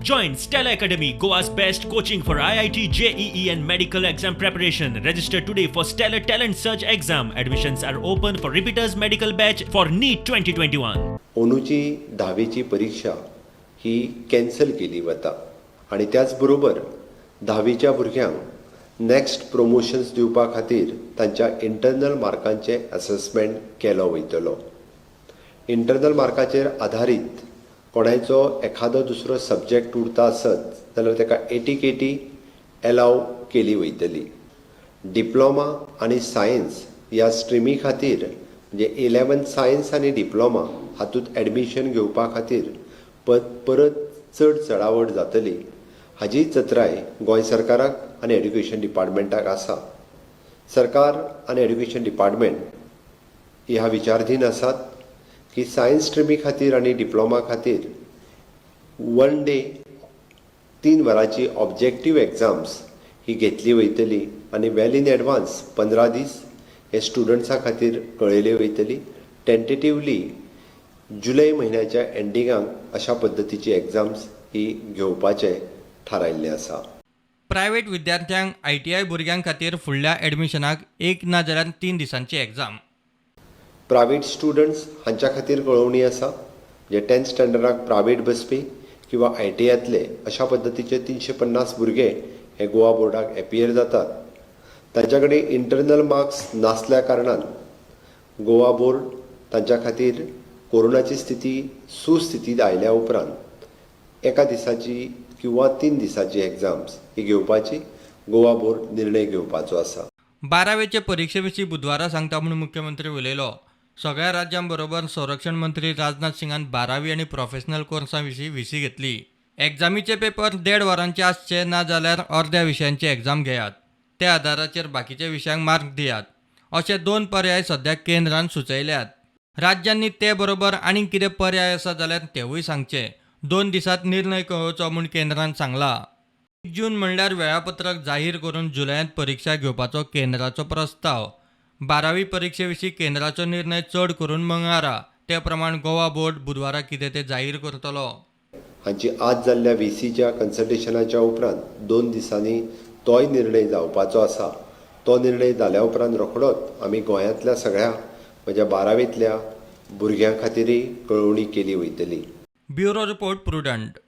Join Stella Academy, Goa's best coaching for IIT, JEE and medical exam preparation. Register today for Stellar Talent Search exam. Admissions are open for repeaters medical batch for NEET 2021. ओनूची 10वीची परीक्षा ही cancel केली वता आणि त्याच बरोबर 10वीच्या भुरग्यांक next promotions दिवपा खातीर तांच्या इंटरनल मार्कांचे असेसमेंट केलो वयतलो. इंटरनल मार्काचेर आधारीत कोणाचो एखादो दुसरो सब्जेक्ट उरता आसत जाल्यार ताका 80 एलाव केली वयतली. डिप्लोमा आणि सायन्स ह्या स्ट्रिमी खातीर म्हणजे 11 सायन्स आणि डिप्लोमा हातूंत एडमिशन घेवपा खातीर परत चड चडावड जातली हाची चत्राय गोंय सरकाराक आनी एड्युकेशन डिपार्टमेंटाक आसा. सरकार आनी एड्युकेशन डिपार्टमेंट ह्या विचारधीन आसात की सायन्स स्ट्रिमी खातीर आनी डिप्लोमा खातीर 1 डे 3 वरांची ऑब्जेक्टीव एग्जाम्स ही घेतली वयतली आनी वेल इन एडवान्स 15 दीस हे स्टुडंट्सां खातीर कळयली वयतली. टेंटेटिवली जुलय म्हयन्याच्या एंडिंगाक अशा पद्दतीची एग्जाम्स ही घेवपाचे थारायल्ले आसा. प्रायव्हेट विद्यार्थ्यांक ITI भुरग्यां खातीर फुडल्या एडमिशनाक 1 ना जाल्यार 3 दिसांची एग्जाम. प्रायवेट स्टुडंट्स हांच्या खातीर कळवणी आसा जे 10th स्टँडर्डाक प्रायवेट बसपी किंवा ITIतले अशा पद्दतीचे 350 भुरगे हे गोवा बोर्डाक एपियर जातात. तांच्या कडेन इंटरनल मार्क्स नासल्या कारणान गोवा बोर्ड तांच्या खातीर कोरोनाची स्थिती सुस्थितीत आयल्या उपरांत 1 दिसाची किंवा 3 दिसाची एग्जाम्स ही घेवपाची गोवा बोर्ड निर्णय घेवपाचो आसा. 12वेचे परीक्षे विशीं बुधवारा सांगता म्हणून मुख्यमंत्री उलयलो. सगळ्या राज्यांबरोबर संरक्षण मंत्री राजनाथ सिंगान 12वी आनी प्रोफेशनल कोर्सां विशीं VC घेतली. एग्जामीचे पेपर 1.5 वरांचे आसचे ना जाल्यार अर्द्या विशयांची एग्जाम घेयात. त्या आदाराचेर बाकीच्या विशयांक मार्क दियात अशे 2 पर्याय सध्या केंद्रान सुचयल्यात. राज्यांनी ते बरोबर आनीक कितें पर्याय आसा जाल्यार तेवूय सांगचे. 2 दिसांत निर्णय कळोवचो म्हूण केंद्रान सांगला. 1 जून म्हणल्यार वेळापत्रक जाहीर करून जुलयांत परीक्षा घेवपाचो केंद्राचो प्रस्ताव. 12वी परीक्षे विशीं केंद्राचो निर्णय चड करून मंगळारा. ते प्रमाण गोवा बोर्ड बुधवारा कितें तें जाहीर करतलो. हांची आज जाल्ल्या VCच्या कन्सल्टेशनाच्या उपरांत 2 दिसांनी तोय निर्णय जावपाचो आसा. तो निर्णय जाल्या उपरांत रोखडोच आमी गोंयांतल्या सगळ्या म्हज्या 12वीतल्या भुरग्यां खातीरय कळवणी केली वयतली. Bureau report prudent.